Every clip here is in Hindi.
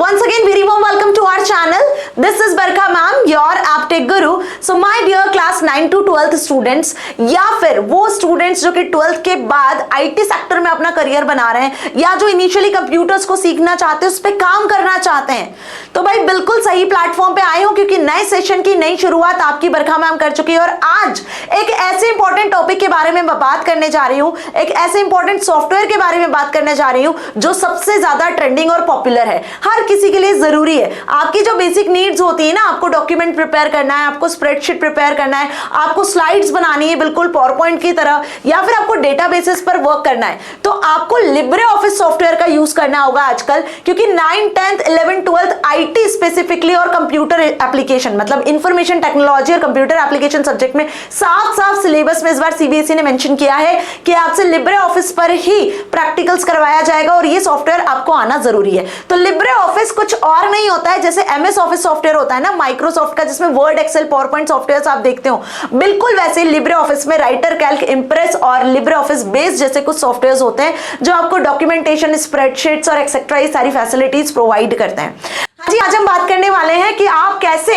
once again very warm welcome to our channel. This is Barkha ma'am, your aptech guru. So my dear class 9 to 12th students या फिर वो स्टूडेंट्स जो कि 12th के बाद आईटी सेक्टर में अपना करियर बना रहे हैं या जो इनिशियली कंप्यूटर्स को सीखना चाहते हैं, उस पर काम करना चाहते हैं, तो भाई बिल्कुल सही प्लेटफॉर्म पे आए हो, क्योंकि नए सेशन की नई शुरुआत आपकी बरखा मैम कर चुकी है। और आज एक ऐसे इंपॉर्टेंट टॉपिक के बारे में बात करने जा रही हूँ, एक ऐसे इंपॉर्टेंट सॉफ्टवेयर के बारे में बात करने जा रही हूँ जो सबसे ज्यादा ट्रेंडिंग और पॉपुलर है, हर किसी के लिए जरूरी है। आपकी जो बेसिक नीड्स होती है ना, आपको डॉक्यूमेंट प्रिपेयर करना है, आपको स्प्रेडशीट प्रिपेयर करना है, आपको स्लाइड्स बनानी है बिल्कुल पावरपॉइंट की तरह, या फिर आपको डेटाबेसेस पर वर्क करना है, तो आपको लिब्रे ऑफिस सॉफ्टवेयर का यूज करना होगा आजकल। क्योंकि 9th 10th 11th 12th IT specifically और कंप्यूटर एप्लीकेशन मतलब इंफॉर्मेशन टेक्नोलॉजी और कंप्यूटर एप्लीकेशन सब्जेक्ट में साफ साफ सिलेबस में इस बार सीबीएसई ने मेंशन किया है कि आपसे लिब्रे ऑफिस पर ही प्रैक्टिकल्स करवाया जाएगा और ये सॉफ्टवेयर आपको आना जरूरी है। तो लिब्रे ऑफिस कुछ और नहीं होता है जैसे एमएस ऑफिस सॉफ्टवेयर होता है ना माइक्रोसॉफ्ट का, जिसमें वर्ड एक्सेल पावरपॉइंट सॉफ्टवेयर आप देखते हो, बिल्कुल वैसे लिब्रे ऑफिस में राइटर कैल्क इंप्रेस और लिब्रे ऑफिस बेस जैसे कुछ सॉफ्टवेयर होते हैं जो आपको डॉक्यूमेंटेशन स्प्रेडशीट्स और एक्सेट्रा ये सारी फैसिलिटीज प्रोवाइड करते हैं। जी आज हम बात करने वाले हैं कि आप कैसे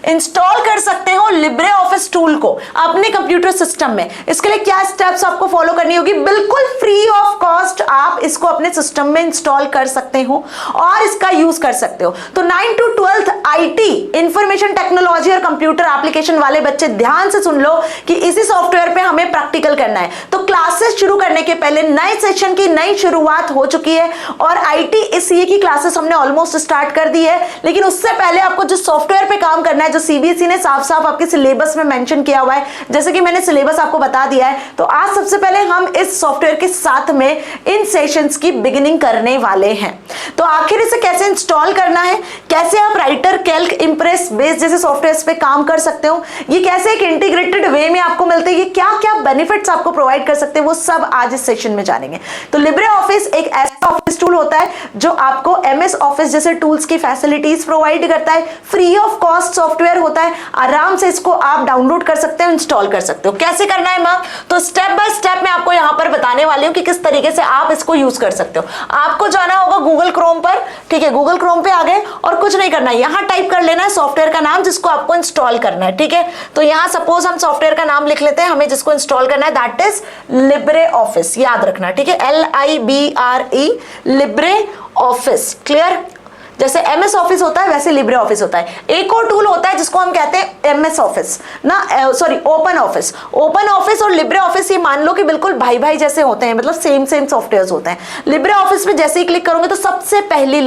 इंस्टॉल कर सकते हो लिब्रे ऑफिस टूल को अपने कंप्यूटर सिस्टम में। इसके लिए क्या स्टेप्स आपको फॉलो करनी होगी, बिल्कुल फ्री ऑफ कॉस्ट आप इसको अपने सिस्टम में इंस्टॉल कर सकते हो और इसका यूज कर सकते हो। तो 9 to 12th IT information technology और कंप्यूटर एप्लीकेशन वाले बच्चे ध्यान से सुन लो कि इसी सॉफ्टवेयर पे हमें प्रैक्टिकल करना है। तो क्लासेस शुरू करने के पहले नए सेशन की नई शुरुआत हो चुकी है और आईटी सीए की क्लासेस हमने ऑलमोस्ट स्टार्ट कर दी है, लेकिन उससे पहले आपको जो सॉफ्टवेयर पे काम करना है, जो सीबीएसई ने साफ साफ आपके सिलेबस में मेंशन किया हुआ है, जैसे कि मैंने सिलेबस आपको बता दिया है, तो आज सबसे पहले हम इस सॉफ्टवेयर के साथ में इन सेशंस की बिगिनिंग करने वाले हैं। तो आखिर इसे कैसे इंस्टॉल करना है, कैसे आप राइटर कैल्क इंप्रेस बेस जैसे सॉफ्टवेयर पे काम कर सकते हो, ये कैसे एक इंटीग्रेटेड वे में आपको मिलते हैं, ये क्या क्या बेनिफिट्स आपको प्रोवाइड कर सकते हैं, वो सब आज इस सेशन में जानेंगे। तो लिब्रे ऑफिस एक ऐसा ऑफिस टूल होता है जो आपको एमएस ऑफिस जैसे टूल्स की फैसिलिटीज प्रोवाइड करता है, फ्री ऑफ कॉस्ट सॉफ्टवेयर होता है, आराम से इसको आप डाउनलोड कर सकते हो, इंस्टॉल कर सकते हो। कैसे करना है मैम, तो स्टेप बाय स्टेप मैं आपको यहां पर बताने वाली हूं कि किस तरीके से आप इसको यूज कर सकते हो। आपको जाना होगा गूगल क्रोम पर, ठीक है, गूगल क्रोम पे आ गए और कुछ नहीं करना है, यहां टाइप कर लेना है सॉफ्टवेयर का नाम जिसको आपको इंस्टॉल करना है, ठीक है। तो यहां सपोज हम सॉफ्टवेयर का नाम लिख लेते हैं, हमें जिसको इंस्टॉल करना है दैट इज लिब्रे ऑफिस, याद रखना, ठीक है, LIBRE लिब्रे ऑफिस, क्लियर। जैसे एमएस ऑफिस होता है वैसे लिब्रे ऑफिस होता है। एक और टूल होता है जिसको हम कहते हैं एमएस ऑफिस ना, sorry open office. Open office और लिब्रे ऑफिस ये मान लो कि बिल्कुल भाई भाई जैसे होते हैं, मतलब सेम सेम सॉफ्टवेयर होते हैं। लिब्रे ऑफिस में जैसे ही क्लिक करोगे तो सबसे पहली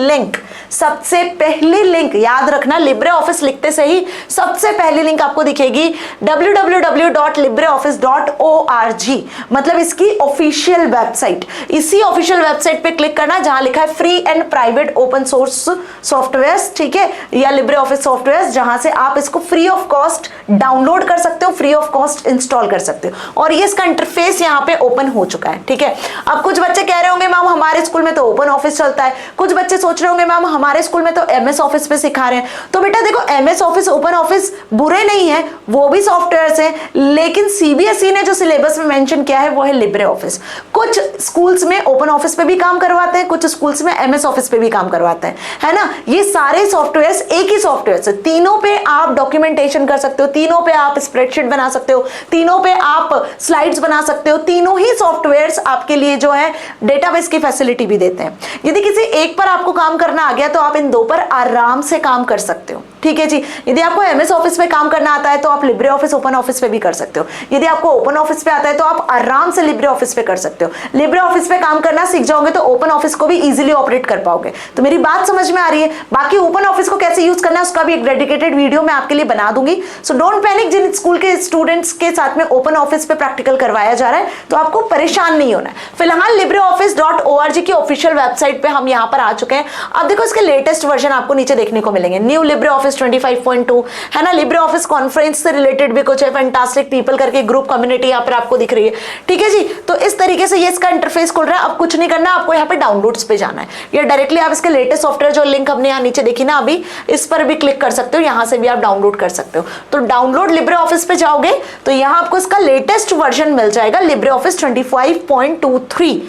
लिंक याद रखना, लिब्रे ऑफिस लिखते से ही सबसे पहली लिंक आपको दिखेगी www.libreoffice.org, मतलब इसकी ऑफिशियल वेबसाइट। इसी ऑफिशियल वेबसाइट पे क्लिक करना जहां लिखा है free and private open source softwares, ठीक है, या लिब्रे ऑफिस सॉफ्टवेयर, जहां से आप इसको फ्री ऑफ कॉस्ट डाउनलोड कर सकते हो, फ्री ऑफ कॉस्ट इंस्टॉल कर सकते हो। और ये इसका इंटरफेस यहाँ पे ओपन हो चुका है, ठीक है। अब कुछ बच्चे कह रहे होंगे मैम हमारे स्कूल में तो ओपन ऑफिस चलता है, कुछ बच्चे सोच रहे होंगे मैम हमारे स्कूल में तो एमएस ऑफिस पे सिखा रहे हैं। तो बेटा देखो, एमएस ऑफिस ओपन ऑफिस बुरे नहीं है, वो भी सॉफ्टवेयर है, लेकिन सीबीएसई ने जो सिलेबस में मेंशन किया है वो है लिब्रे ऑफिस। कुछ स्कूल्स में ओपन ऑफिस पे भी काम करवाते हैं, कुछ स्कूल्स में एमएस ऑफिस पे भी काम करवाते हैं, है ना। ये सारे सॉफ्टवेयर्स एक ही सॉफ्टवेयर है, तीनों पे आप डॉक्यूमेंटेशन कर सकते हो, तीनों पे आप स्प्रेडशीट बना सकते हो, तीनों पे आप स्लाइड्स बना सकते हो, तीनों ही सॉफ्टवेयर्स आपके लिए जो है डेटाबेस की फैसिलिटी भी देते हैं। यदि किसी एक पर आपको काम करना आ गया तो आप इन दो पर आराम से काम कर सकते हो, ठीक है जी। यदि आपको एमएस ऑफिस पे काम करना आता है तो आप लिब्रे ऑफिस ओपन ऑफिस पे भी कर सकते हो, यदि आपको ओपन ऑफिस पे आता है तो आप आराम से लिब्रे ऑफिस पे कर सकते हो। लिब्रे ऑफिस पे काम करना सीख जाओगे तो ओपन ऑफिस को भी इजीली ऑपरेट कर पाओगे। तो मेरी बात समझ में आ रही है। बाकी ओपन ऑफिस को कैसे यूज करना है उसका भी एक डेडिकेटेड वीडियो मैं आपके लिए बना दूंगी, सो डोंट पैनिक। जिन स्कूल के स्टूडेंट्स के साथ में ओपन ऑफिस पे प्रैक्टिकल करवाया जा रहा है तो आपको परेशान नहीं होना है। फिलहाल libreoffice.org की ऑफिशियल वेबसाइट पे हम यहाँ पर आ चुके हैं। अब देखो इसके लेटेस्ट वर्जन आपको नीचे देखने को मिलेंगे, न्यू लिब्रे ऑफिस ऑफिस 25.2 है ना, लिब्रे ऑफिस कॉन्फ्रेंस से रिलेटेड भी कुछ है, फैंटास्टिक पीपल करके ग्रुप कम्युनिटी यहाँ पर आपको दिख रही है, ठीक है जी। तो इस तरीके से ये इसका इंटरफेस खुल रहा है। अब कुछ नहीं करना, आपको यहाँ पे डाउनलोड्स पे जाना है, या डायरेक्टली आप इसके लेटेस्ट सॉफ्टवेयर जो लिंक हमने यहाँ नीचे देखी ना अभी, इस पर भी क्लिक कर सकते हो, यहाँ से भी आप डाउनलोड कर सकते हो। तो डाउनलोड लिब्रे ऑफिस पे जाओगे तो यहाँ आपको इसका लेटेस्ट वर्जन मिल जाएगा, लिब्रे ऑफिस 25.23।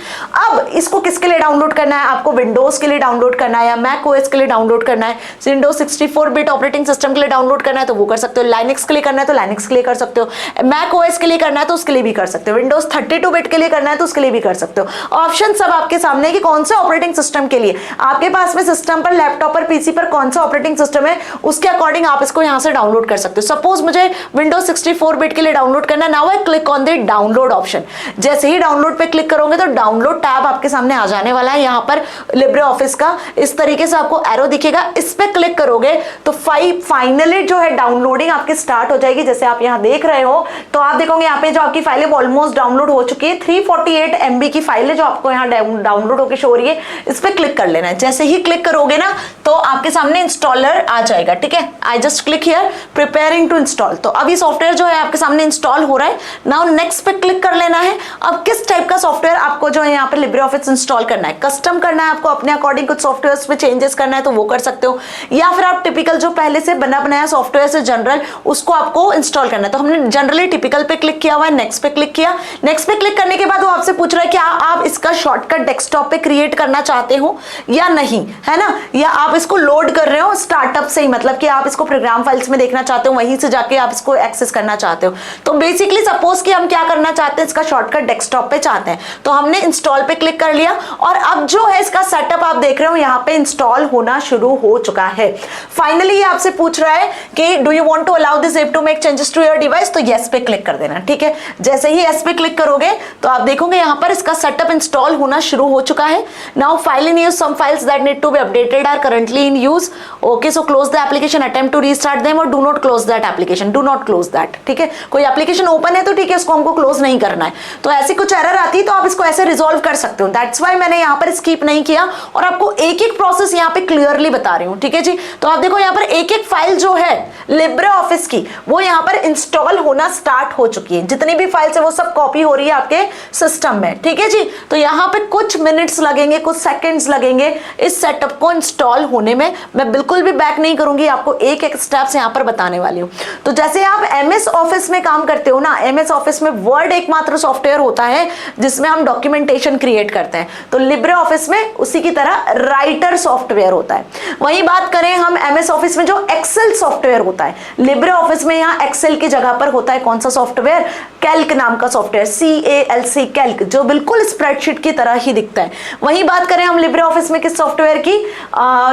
अब इसको किसके लिए डाउनलोड करना है, आपको विंडोज के लिए डाउनलोड करना है या मैक ओएस के लिए डाउनलोड करना है, विंडोज 64 बिट ऑपरेटिंग सिस्टम के लिए डाउनलोड करना है तो वो कर सकते हो, लाइनक्स के लिए करना है तो लाइनक्स के लिए कर सकते हो, मैक ओएस के लिए करना है तो उसके लिए भी कर सकते हो, विंडोज 32 बिट के लिए करना है तो उसके लिए भी कर सकते हो। ऑप्शन सब आपके सामने है कि कौन से ऑपरेटिंग सिस्टम के लिए आपके पास में सिस्टम पर, लैपटॉप पर, पीसी पर कौन सा ऑपरेटिंग सिस्टम है, उसके अकॉर्डिंग आप इसको यहां से डाउनलोड कर सकते हो। सपोज मुझे विंडोज 64 बिट के लिए डाउनलोड करना है, now I click on the download option. जैसे ही डाउनलोड पे क्लिक करोगे तो डाउनलोड टैब आपके सामने आ जाने वाला है, यहाँ पर लिब्रे ऑफिस का इस तरीके से आपको एरो दिखेगा, इस पे क्लिक करोगे तो फाइनली जो है डाउनलोडिंग आपकी स्टार्ट हो जाएगी। जैसे आप यहाँ देख रहे हो तो आप देखोगे यहाँ पे जो आपकी फाइल है ऑलमोस्ट डाउनलोड हो चुकी है, 348 MB की फाइल है जो आपको यहाँ डाउनलोड होकर शो हो रही है, इस पे क्लिक कर लेना है। जैसे ही क्लिक करोगे ना तो आपके सामने इंस्टॉलर आ जाएगा, ठीक है। I just click here preparing to install, तो अब ये सॉफ्टवेयर जो है आपके सामने इंस्टॉल हो रहा है। नाउ नेक्स्ट पे क्लिक कर लेना है। अब किस टाइप का सॉफ्टवेयर आपको जो है यहाँ पे लिब्रे ऑफिस इंस्टॉल करना है, कस्टम करना है आपको अपने अकॉर्डिंग, कुछ सॉफ्टवेयर में चेंजेस करना है तो वो कर सकते हो, या फिर आप टिपिकल जो पहले से बना बनाया सॉफ्टवेयर से जनरल उसको आपको इंस्टॉल करना है। तो हमने जनरली टिपिकल पे क्लिक किया हुआ है, नेक्स्ट पे क्लिक किया। नेक्स्ट पे क्लिक करने के बाद वो आपसे पूछ रहा है कि आप इसका शॉर्टकट डेस्कटॉप पे क्रिएट करना चाहते हो या नहीं, है ना, या आप इसको लोड कर रहे हो स्टार्टअप से ही, मतलब कि आप इसको प्रोग्राम फाइल्स में देखना चाहते हो, वहीं से जाके आप इसको एक्सेस करना चाहते हो। तो बेसिकली सपोज कि हम क्या करना चाहते हैं, इसका शॉर्टकट डेस्कटॉप पे चाहते हैं, तो हमने इंस्टॉल पे क्लिक कर लिया और अब जो है इसका सेटअप आप देख रहे हो यहाँ पे इंस्टॉल होना शुरू हो चुका है। फाइनली ये आपसे पूछ रहा है कि do you want to allow this app to make changes to your device, तो यस पे क्लिक कर देना, ठीक है। जैसे ही यस पे क्लिक करोगे तो आप देखोगे यहाँ पर इसका सेटअप इंस्टॉल होना शुरू हो चुका है। Now file in use, some files that need to be updated are currently in use, okay, so close the application, attempt to restart them और do not close that application, do not close that, ठीक है। कोई एप्लीकेशन ओपन है तो ठीक है, उसको हमको क्लोज नहीं करना है। तो ऐसी कुछ एरर आती है तो आप इसको ऐसे रिजॉल्व कर सकते हो, दैट्स व्हाई मैंने यहाँ पर स्किप नहीं किया और आपको एक एक प्रोसेस यहाँ पे क्लियरली बता रही हूँ, ठीक है जी। तो आप देखो यहाँ पर एक एक फाइल जो है लिब्रे ऑफिस की वो यहाँ पर इंस्टॉल होना स्टार्ट हो चुकी है, जितनी भी फाइल्स है वो सब कॉपी हो रही है आपके सिस्टम में, ठीक है जी। तो यहाँ पे कुछ मिनट्स लगेंगे, कुछ सेकंड्स लगेंगे इस सेटअप को इंस्टॉल होने में। मैं बिल्कुल भी बैक नहीं करूंगी, आपको एक एक स्टेप्स यहाँ पर बताने वाली हूँ। तो जैसे आप MS ऑफिस में काम करते हो ना, MS ऑफिस में वर्ड एकमात्र सॉफ्टवेयर होता है जिसमें हम डॉक्यूमेंटेशन क्रिएट करते हैं, तो लिब्रे ऑफिस में उसी की तरह राइटर सॉफ्टवेयर होता है। वही बात करें हम MS ऑफिस में जो एक्सेल सॉफ्टवेयर होता है, लिब्रे ऑफिस में यहाँ एक्सेल की जगह पर होता है कौन सा सॉफ्टवेयर, कैल्क नाम का सॉफ्टवेयर, CALC कैल्क, जो बिल्कुल स्प्रेडशीट की तरह ही दिखता है। वही बात करें हम लिब्रे ऑफिस में किस सॉफ्टवेयर की,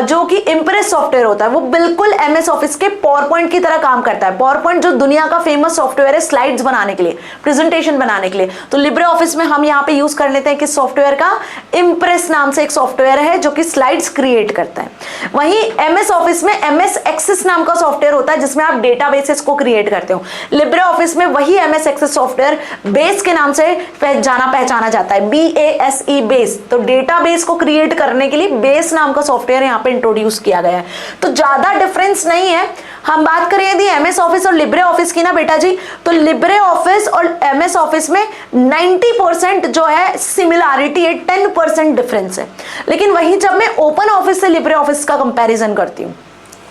जो कि इंप्रेस सॉफ्टवेयर होता है, वो बिल्कुल MS ऑफिस के पावरपॉइंट की तरह काम करता है। पावरपॉइंट जो दुनिया का फेमस सॉफ्टवेयर है स्लाइड्स बनाने के लिए, प्रेजेंटेशन बनाने के लिए, तो लिब्रे ऑफिस में हम यहाँ पे यूज कर लेते हैं किस सॉफ्टवेयर का, इंप्रेस नाम से एक सॉफ्टवेयर है जो कि स्लाइड्स क्रिएट करता है। वहीं MS ऑफिस में MS एक्सेस नाम का सॉफ्टवेयर होता है जिसमें आप डेटाबेसेस को क्रिएट करते हो। लिब्रे ऑफिस में वही MS एक्सेस सॉफ्टवेयर बेस के नाम से पहचाना जाता है, BASE बेस। तो डेटाबेस को क्रिएट करने के लिए बेस नाम का सॉफ्टवेयर यहाँ पे इंट्रोड्यूस किया गया है। तो ज्यादा डिफरेंस नहीं है। हम बात करें यदि MS ऑफिस और लिब्रे ऑफिस की ना बेटा जी, तो लिब्रे ऑफिस और MS ऑफिस में 90% जो है सिमिलैरिटी है, 10% डिफरेंस है। लेकिन वहीं जब मैं ओपन ऑफिस से लिब्रे ऑफिस का कंपैरिजन करती हूँ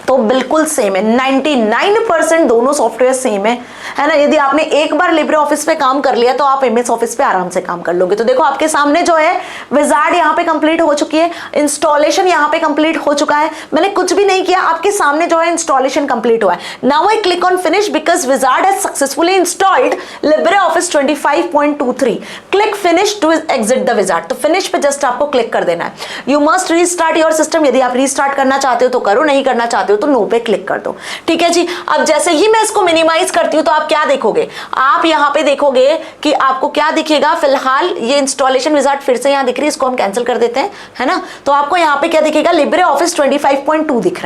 तो बिल्कुल सेम है, 99% दोनों सॉफ्टवेयर सेम है ना। यदि आपने एक बार लिब्रे ऑफिस पे काम कर लिया तो आप MS ऑफिस पे आराम से काम कर लोगे। तो देखो आपके सामने जो है विजार्ड यहाँ पे कंप्लीट हो चुकी है, इंस्टॉलेशन यहाँ पे कंप्लीट हो चुका है, मैंने कुछ भी नहीं किया, आपके सामने जो है इंस्टॉलेशन कंप्लीट हुआ है। Now I click on finish because wizard has successfully installed Libre Office 25.23। Click finish to exit the wizard, तो फिनिश पे जस्ट आपको क्लिक कर देना है। You must restart your system, यदि आप रीस्टार्ट करना चाहते हो तो करो, नहीं करना चाहते हो तो नो पे क्लिक कर दो, ठीक है जी। अब जैसे ही मैं इसको मिनिमाइज करती हूं तो आप क्या देखोगे, आप यहां पे देखोगे कि आपको क्या दिखेगा, फिलहाल ये इंस्टॉलेशन विजार्ड फिर से यहां दिख रही है, इसको हम कैंसिल कर देते हैं, है ना। तो आपको यहां पे क्या दिखेगा, लिब्रे ऑफिस 25.2 दिख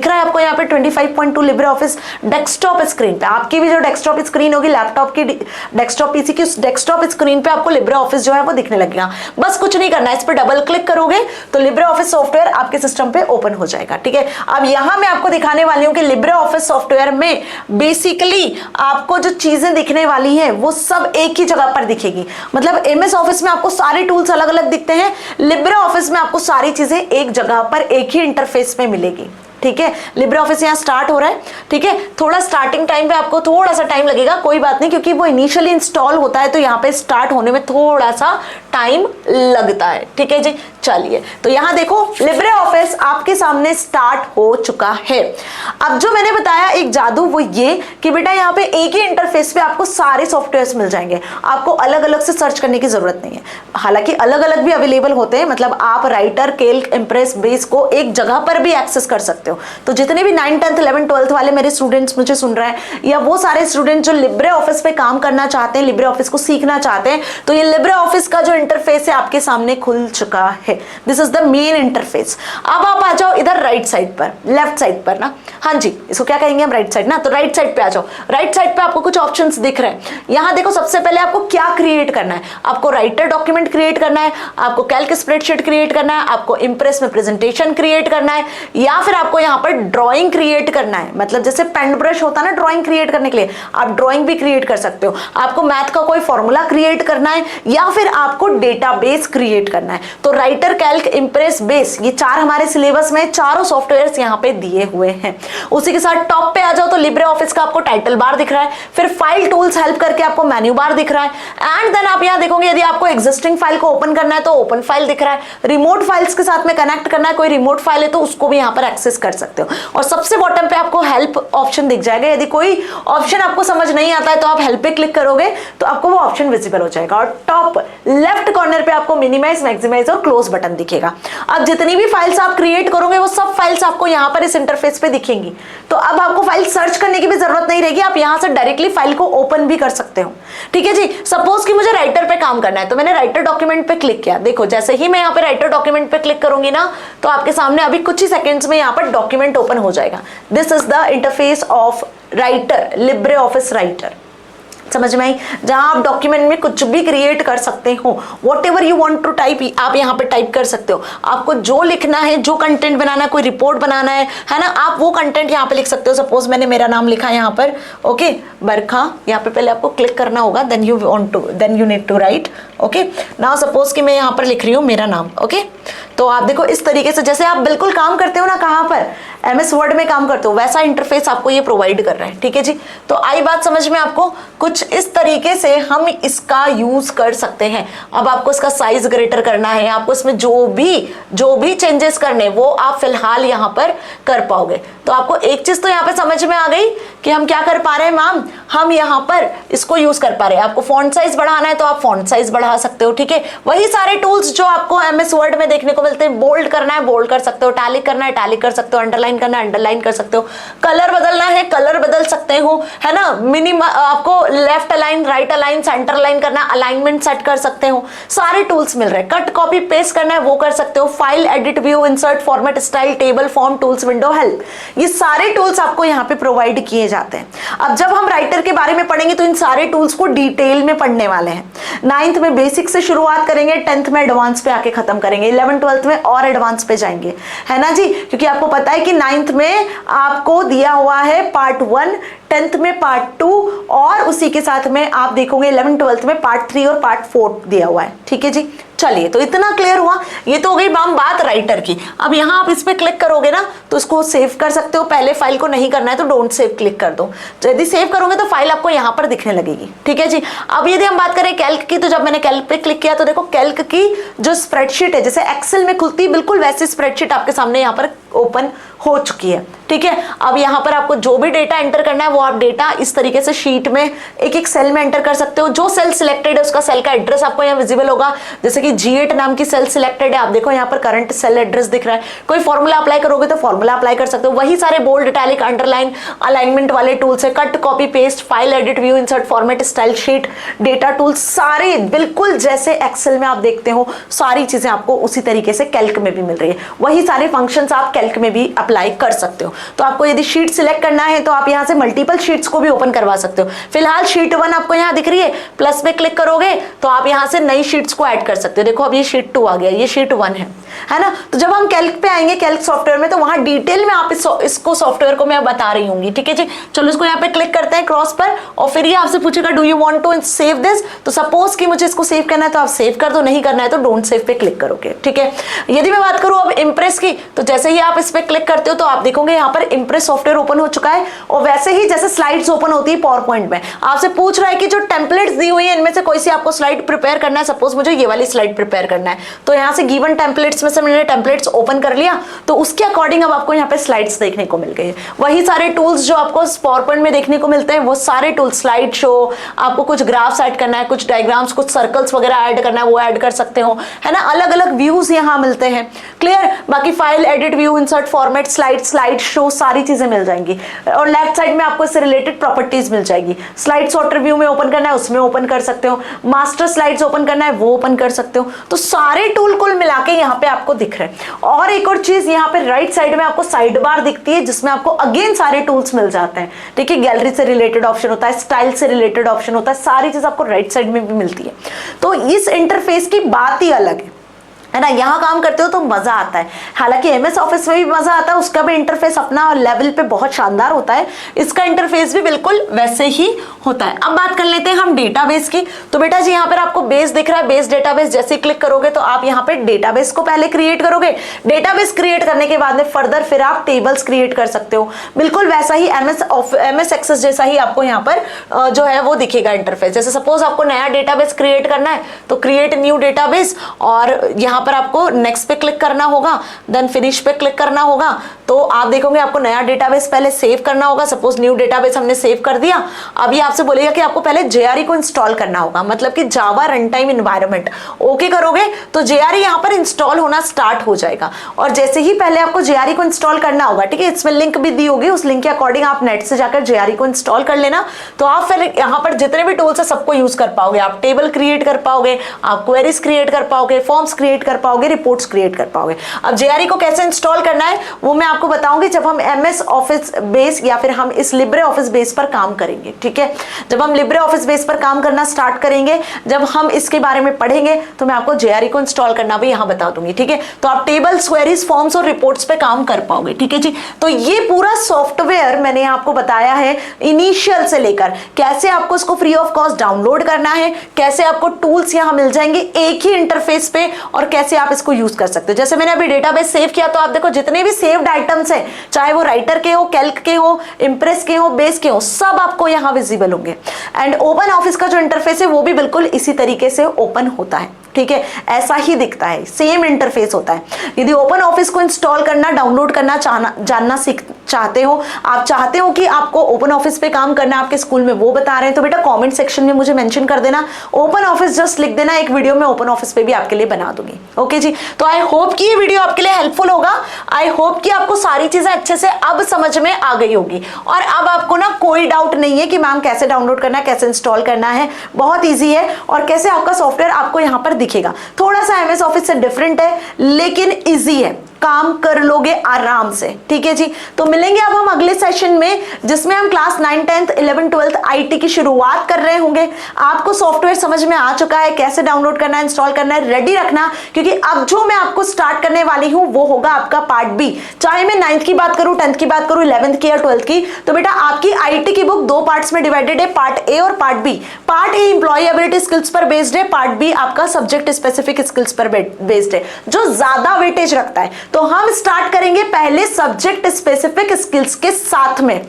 रहा है आपको यहाँ पे 25.2 लिब्रे ऑफिस डेस्कटॉप स्क्रीन पे। आपकी भी जो डेस्कटॉप स्क्रीन होगी लैपटॉप की, डेस्कटॉप पीसी की, डेस्कटॉप स्क्रीन पे आपको लिब्रे ऑफिस जो है वो दिखने लगेगा। बस कुछ नहीं करना है, इस पर डबल क्लिक करोगे तो लिब्रे ऑफिस सॉफ्टवेयर आपके सिस्टम पे ओपन हो जाएगा, ठीक है। अब यहाँ मैं आपको दिखाने वाली हूँ कि लिब्रे ऑफिस सॉफ्टवेयर में बेसिकली आपको जो चीजें दिखने वाली हैं वो सब एक ही जगह पर दिखेगी। मतलब एमएस ऑफिस में आपको सारे टूल्स अलग अलग दिखते हैं, लिब्रे ऑफिस में आपको सारी चीजें एक जगह पर एक ही इंटरफेस में मिलेगी। ठीक है, लिब्रे ऑफिस यहाँ स्टार्ट हो रहा है। ठीक है, थोड़ा स्टार्टिंग टाइम पे आपको थोड़ा सा टाइम लगेगा, कोई बात नहीं, क्योंकि वो इनिशियली इंस्टॉल होता है तो यहाँ पे स्टार्ट होने में थोड़ा सा टाइम लगता है। ठीक है जी, चलिए तो यहाँ देखो लिब्रे ऑफिस आपके सामने स्टार्ट हो चुका है। अब जो मैंने बताया एक जादू वो ये कि बेटा यहाँ पे एक ही इंटरफेस पे आपको सारे सॉफ्टवेयर्स मिल जाएंगे, आपको अलग अलग से सर्च करने की जरूरत नहीं है। हालांकि अलग अलग भी अवेलेबल होते हैं, मतलब आप राइटर, कैल्क, इंप्रेस, बेस को एक जगह पर भी एक्सेस कर सकते हो। तो जितने भी 9th 10th 11th 12th वाले मेरे स्टूडेंट्स मुझे सुन रहे हैं, या वो सारे स्टूडेंट जो लिब्रे ऑफिस पे काम करना चाहते हैं, लिब्रे ऑफिस को सीखना चाहते हैं, तो ये लिब्रे ऑफिस का जो इंटरफेस है आपके सामने खुल चुका है। This is the main interface. अब आप आ जाओ इधर राइट साइड पर, लेफ्ट साइड पर ना, हाँ जी इसको क्या कहेंगे हम, राइट साइड ना। तो राइट साइड पे आ जाओ। राइट साइड पे आपको कुछ ऑप्शंस दिख रहे हैं। यहाँ देखो सबसे पहले आपको क्या क्रिएट करना है। आपको राइटर डॉक्यूमेंट क्रिएट करना है, आपको कैल्क स्प्रेडशीट क्रिएट करना है, आपको इंप्रेस में प्रेजेंटेशन क्रिएट करना है, या फिर आपको यहाँ पर ड्राइंग क्रिएट करना है। मतलब जैसे पेन ब्रश होता है ना ड्राइंग क्रिएट करने के लिए, आप ड्राइंग भी क्रिएट कर सकते हो। आपको मैथ का कोई फॉर्मूला क्रिएट करना है, या फिर आपको डेटाबेस क्रिएट करना है। तो राइटर, कैल्क, इंप्रेस, बेस, ये चार हमारे सिलेबस में चारों सॉफ्टवेयर्स यहाँ पे दिए हुए हैं। उसी के साथ टॉप पे आ जाओ तो लिब्रे ऑफिस का आपको टाइटल बार दिख रहा है, फिर फाइल टूल्स हेल्प करके आपको मेन्यू बार दिख रहा है, एंड देन आप यहाँ देखोगे यदि आपको एग्जिस्टिंग फाइल को ओपन करना है तो ओपन फाइल दिख रहा है। रिमोट फाइल्स के साथ में कनेक्ट करना है, कोई रिमोट फाइल है तो उसको भी यहाँ पर एक्सेस कर सकते हो। और सबसे बॉटम पे आपको हेल्प ऑप्शन दिख जाएगा। यदि कोई ऑप्शन आपको समझ नहीं आता है तो आप हेल्प पे क्लिक करोगे तो आपको वो ऑप्शन विजिबल हो जाएगा। और टॉप लेफ्ट कॉर्नर पे आपको मिनिमाइज, मैक्सिमाइज और क्लोज बटन दिखेगा। अब जितनी भी फाइल्स आप क्रिएट करोगे वो सब फाइल्स आपको यहाँ पर इस इंटरफेस पे दिखेंगी। तो अब आपको फाइल सर्च करने की भी जरूरत नहीं रहेगी, आप यहाँ से डायरेक्टली फाइल को ओपन भी कर सकते हो। ठीक है जी, सपोज कि मुझे राइटर पे काम करना है तो मैंने राइटर डॉक्यूमेंट पे क्लिक किया। देखो जैसे ही मैं यहाँ पे राइटर डॉक्यूमेंट पे क्लिक करूंगी ना तो आपके सामने अभी कुछ ही सेकंड्स में यहाँ पर डॉक्यूमेंट ओपन हो जाएगा। This is the interface of writer, Libre office writer. समझ में आई? जहां आप डॉक्यूमेंट में कुछ भी क्रिएट कर सकते हो, whatever you want to type आप यहाँ पे टाइप कर सकते हो। आपको जो लिखना है, जो कंटेंट बनाना है, कोई रिपोर्ट बनाना है ना, आप वो कंटेंट यहाँ पे लिख सकते हो। सपोज मैंने मेरा नाम लिखा है यहाँ पर, ओके बरखा, यहाँ पे पहले आपको क्लिक करना होगा, then you need to write. Okay now suppose कि मैं यहाँ पर लिख रही हूँ मेरा नाम। ओके तो आप देखो इस तरीके से जैसे आप बिल्कुल काम करते हो ना, कहाँ पर एमएस वर्ड में काम करते हो, वैसा इंटरफेस आपको ये प्रोवाइड कर रहा है। ठीक है जी, तो आई बात समझ में आपको? कुछ इस तरीके से हम इसका यूज कर सकते हैं। अब आपको इसका साइज ग्रेटर करना है, आपको इसमें जो भी चेंजेस करने वो आप फिलहाल यहाँ पर कर पाओगे। तो आपको एक चीज तो यहाँ पे समझ में आ गई कि हम क्या कर पा रहे हैं मैम, हम यहाँ पर इसको यूज कर पा रहे हैं। आपको फॉन्ट साइज बढ़ाना है तो आप फॉन्ट साइज बढ़ा सकते हो। ठीक है, वही सारे टूल्स जो आपको एमएस वर्ड में देखने को मिलते हैं। बोल्ड करना है बोल्ड कर सकते हो, टैलिक करना है टैलिक कर सकते हो, अंडरलाइन करना है अंडरलाइन कर सकते हो, कलर बदलना है कलर बदल सकते हो, है ना। मिनिमम आपको left align, right align, centre align करना, अलाइनमेंट सेट कर सकते हो। सारे टूल्स मिल रहे हैं। कट कॉपी पेस्ट करना है वो कर सकते हो। File, edit, view, insert, format, style, table, form, tools, window, help, ये सारे टूल्स आपको यहाँ पे प्रोवाइड किए जाते हैं। अब जब हम राइटर के बारे में पढ़ेंगे तो इन सारे टूल्स को डिटेल में पढ़ने वाले हैं। 9th में बेसिक से शुरुआत करेंगे, 10th में एडवांस पे आके खत्म करेंगे, 11th 12th में और एडवांस पे जाएंगे, है ना जी। क्योंकि आपको पता है कि 9th में आपको दिया हुआ है पार्ट 1, 10th में पार्ट 2 और उसी के साथ में आप देखोगे 11th 12th में पार्ट 3 और पार्ट 4 दिया हुआ है। ठीक है जी, चलिए तो इतना क्लियर हुआ। ये तो हो गई बात राइटर की। अब यहाँ आप इस पे क्लिक करोगे ना तो इसको सेव कर सकते हो। पहले फाइल को नहीं करना है तो डोंट सेव क्लिक कर दो। तो यदि सेव करोगे तो फाइल आपको यहाँ पर दिखने लगेगी। ठीक है जी। अब यदि हम बात करें कैल्क की, तो जब मैंने कैल्क पे क्लिक किया तो देखो कैल्क की जो स्प्रेडशीट है, जैसे एक्सेल में खुलती है बिल्कुल वैसी स्प्रेडशीट आपके सामने यहाँ पर ओपन हो चुकी है। ठीक है, अब यहाँ पर आपको जो भी डेटा एंटर करना है वो आप डेटा इस तरीके से शीट में एक एक सेल में एंटर कर सकते हो। जो सेल सिलेक्टेड है उसका सेल का एड्रेस आपको यहाँ विजिबल होगा। जैसे कि G8 नाम की सेल सिलेक्टेड है, आप देखो यहाँ पर करंट सेल एड्रेस दिख रहा है। कोई फॉर्मूला अप्लाई करोगे तो फॉर्मूला अप्लाई कर सकते हो। वही सारे बोल्ड, इटैलिक, अंडरलाइन, अलाइनमेंट वाले टूल्स है। Cut, copy, paste, file, edit, view, insert, format, style, sheet, data tools, सारे बिल्कुल जैसे एक्सेल में आप देखते हो सारी चीजें आपको उसी तरीके से कैल्क में भी मिल रही है। वही सारे फंक्शंस आप कैल्क में भी अप्लाई कर सकते हो। तो आपको यदि शीट सिलेक्ट करना है तो आप यहाँ से मल्टीपल शीट्स को भी ओपन करवा सकते हो। फिलहाल शीट 1 आपको यहाँ दिख रही है, प्लस पे क्लिक करोगे तो आप यहाँ से नई शीट्स को ऐड कर सकते हो। देखो अब ये शीट 2 आ गया, ये शीट 1 है। है ना। तो जब हम कैल्क पे आएंगे, कैल्क सॉफ्टवेयर में, तो वहां डिटेल में आप इसको सॉफ्टवेयर को मैं बता रही हूँ, ठीक है जी। चलो इसको यहाँ पे क्लिक करते हैं क्रॉस पर, और फिर ये आपसे पूछेगा do you want to save this. तो सपोज कि मुझे इसको सेव करना है तो आप सेव कर दो, नहीं करना है तो डोंट सेव पे क्लिक करोगे, ठीक है। यदि मैं बात करूं अब इंप्रेस की, तो जैसे ही आप इस पे क्लिक करते हो तो आप देखोगे यहाँ पर इंप्रेस सॉफ्टवेयर ओपन हो चुका है। और वैसे ही जैसे स्लाइड्स ओपन होती है पावर पॉइंट में, आपसे पूछ रहा है कि जो टेम्पलेट्स दी हुई है इनमें से कोई सी आपको स्लाइड प्रिपेयर करना है। सपोज मुझे ये वाली स्लाइड प्रिपेयर करना है, तो यहाँ से गिवन टेम्पलेट्स में से मैंने टेम्पलेट्स ओपन कर लिया, तो उसके अकॉर्डिंग अब आपको यहाँ पे स्लाइड्स देखने को मिल गई। वही सारे टूल्स जो आपको पावर पॉइंट में देखने को मिलते हैं, वो सारे टूल्स, स्लाइड शो, आपको कुछ ग्राफ्स ऐड करना है, कुछ डायग्राम्स, कुछ सर्कल्स वगैरह ऐड करना है, वो ऐड कर सकते हो, है ना। अलग अलग व्यूज यहाँ मिलते हैं, क्लियर। बाकी file, edit view, insert format, slide show, सारी चीजें मिल जाएंगी। और लेफ्ट साइड में आपको इससे रिलेटेड प्रॉपर्टीज मिल जाएगी। स्लाइड सॉर्टर व्यू में ओपन करना है, उसमें ओपन कर सकते हो। मास्टर स्लाइड्स ओपन करना है, वो ओपन कर सकते हो। तो सारे टूल कुल मिला के यहाँ पे आपको दिख रहे हैं। और एक और चीज यहाँ पे राइट साइड में आपको साइड बार दिखती है, जिसमें आपको अगेन सारे टूल्स मिल जाते हैं, ठीक है। गैलरी से रिलेटेड ऑप्शन होता है, स्टाइल से रिलेटेड ऑप्शन होता है, सारी चीज आपको राइट साइड में भी मिलती है। तो इस इंटरफेस की बात ही अलग है ना। यहाँ काम करते हो तो मजा आता है। हालांकि एमएस ऑफिस में भी मजा आता है, उसका भी इंटरफेस अपना लेवल पे बहुत शानदार होता है, इसका इंटरफेस भी बिल्कुल वैसे ही होता है। अब बात कर लेते हैं हम डेटाबेस की। तो बेटा जी यहाँ पर आपको बेस दिख रहा है, बेस डेटाबेस जैसे क्लिक करोगे तो आप यहाँ पे डेटाबेस को पहले क्रिएट करोगे। डेटाबेस क्रिएट करने के बाद में फर्दर फिर आप टेबल्स क्रिएट कर सकते हो। बिल्कुल वैसा ही एमएस एक्सेस जैसा ही आपको यहाँ पर जो है वो दिखेगा इंटरफेस। जैसे सपोज आपको नया डेटाबेस क्रिएट करना है तो क्रिएट न्यू डेटाबेस, और यहाँ पर आपको नेक्स्ट पे क्लिक करना होगा, देन फिनिश पे क्लिक करना होगा। तो आप देखोगे आपको नया डेटाबेस पहले सेव करना होगा। सपोज न्यू डेटाबेस हमने सेव कर दिया, अब ये आपसे बोलेगा कि आपको पहले JRE को इंस्टॉल करना होगा, मतलब कि जावा रन टाइम इन्वायरमेंट। ओके करोगे तो JRE यहाँ पर इंस्टॉल होना स्टार्ट हो जाएगा। और जैसे ही पहले आपको JRE को इंस्टॉल करना होगा, ठीक है, इसमें लिंक भी दी होगी, उस लिंक के अकॉर्डिंग आप नेट से जाकर JRE को इंस्टॉल कर लेना। तो आप फिर यहाँ पर जितने भी टूल्स है सबको यूज कर पाओगे। आप टेबल क्रिएट कर पाओगे, आप क्वेरीज क्रिएट कर पाओगे, फॉर्म्स क्रिएट कर पाओगे, रिपोर्ट्स क्रिएट कर पाओगे। अब JRE को कैसे इंस्टॉल करना है वो मैं आपको बताऊंगी जब हम MS ऑफिस बेस या फिर हम इस लिब्रे ऑफिस बेस पर काम करेंगे, ठीक है। जब हम लिब्रे ऑफिस बेस पर काम करना स्टार्ट करेंगे, जब हम इसके बारे में पढ़ेंगे, तो मैं आपको JRE को इंस्टॉल करना भी यहाँ बता दूंगी, ठीक है। तो आप टेबल्स, क्वेरीज, फॉर्म्स और रिपोर्ट्स पे काम कर पाओगे, ठीक है जी। तो ये पूरा सॉफ्टवेयर मैंने आपको बताया है इनिशियल से लेकर, कैसे आपको इसको फ्री ऑफ कॉस्ट डाउनलोड करना है, कैसे आपको टूल्स यहाँ मिल जाएंगे एक ही इंटरफेस पे, और कैसे आप इसको यूज कर सकते हो। जैसे मैंने अभी डेटाबेस सेव किया, तो आप देखो जितने भी सेव्ड आइटम्स हैं, चाहे वो राइटर के हो, कैल्क के हो, इंप्रेस के हो, बेस के हो, सब आपको यहाँ विजिबल होंगे। एंड ओपन ऑफिस का जो इंटरफेस है वो भी बिल्कुल इसी तरीके से ओपन होता है, ठीक है। ऐसा ही दिखता है, सेम इंटरफेस होता है। यदि ओपन ऑफिस को इंस्टॉल करना, डाउनलोड करना जानना चाहते हो, आप चाहते हो कि आपको ओपन ऑफिस पे काम करना आपके स्कूल में वो बता रहे हैं, तो बेटा कमेंट सेक्शन में मुझे मेंशन कर देना, ओपन ऑफिस जस्ट लिख देना, एक वीडियो में ओपन ऑफिस पे भी आपके लिए बना दूंगी। ओके जी। तो आई होप कि ये वीडियो आपके लिए हेल्पफुल होगा। आई होप कि आपको सारी चीजें अच्छे से अब समझ में आ गई होगी, और अब आपको ना कोई डाउट नहीं है कि मैम कैसे डाउनलोड करना है, कैसे इंस्टॉल करना है। बहुत ईजी है, और कैसे आपका सॉफ्टवेयर आपको यहाँ पर दिखेगा। थोड़ा सा MS ऑफिस से डिफरेंट है, लेकिन इजी है, काम कर लोगे आराम से, ठीक है जी। तो मिलेंगे अब हम अगले सेशन में, जिसमें हम क्लास 9, 10, 11, 12 IT की शुरुआत कर रहे होंगे। आपको सॉफ्टवेयर समझ में आ चुका है, कैसे डाउनलोड करना है, इंस्टॉल करना है, रेडी रखना, क्योंकि अब जो मैं आपको स्टार्ट करने वाली हूं वो होगा आपका पार्ट B। चाहे मैं 9th की बात करूं, 10th की बात करूं, 11th की या 12th की, तो बेटा आपकी IT की बुक 2 पार्ट्स में डिवाइडेड है, पार्ट A और part B। Part A employability skills पर बेस्ड है, पार्ट B आपका सब्जेक्ट स्पेसिफिक स्किल्स पर बेस्ड है, जो ज्यादा वेटेज रखता है। तो हम स्टार्ट करेंगे पहले सब्जेक्ट स्पेसिफिक स्किल्स के साथ में,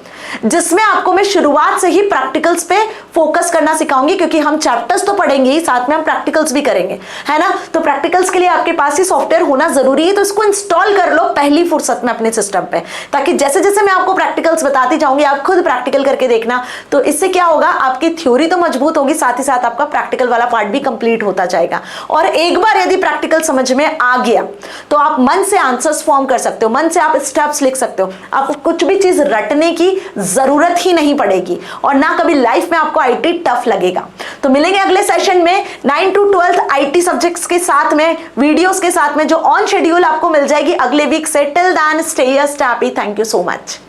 जिसमें आपको मैं शुरुआत से ही प्रैक्टिकल्स पे फोकस करना सिखाऊंगी, क्योंकि हम चैप्टर्स तो पढ़ेंगे ही, साथ में हम प्रैक्टिकल्स भी करेंगे, है ना। तो प्रैक्टिकल्स के लिए आपके पास ही सॉफ्टवेयर होना जरूरी है, तो इसको इंस्टॉल कर लो पहली फुर्सत में अपने सिस्टम पे, ताकि जैसे जैसे मैं आपको प्रैक्टिकल्स बताती जाऊंगी आप खुद प्रैक्टिकल करके देखना। तो इससे क्या होगा, आपकी थ्योरी तो मजबूत होगी, साथ ही साथ आपका प्रैक्टिकल वाला पार्ट भी कंप्लीट होता जाएगा। और एक बार यदि प्रैक्टिकल समझ में आ गया तो आप मन से आंसर्स फॉर्म कर सकते हो, मन से आप स्टेप्स लिख सकते हो, आपको कुछ भी चीज रटने की जरूरत ही नहीं पड़ेगी, और ना कभी लाइफ में आपको IT टफ लगेगा। तो मिलेंगे अगले सेशन में 9 to 12 IT सब्जेक्ट्स के साथ में, वीडियोस के साथ में, जो ऑन शेड्यूल आपको मिल जाएगी अगले वीक से। Till then stay happy. Thank you so much.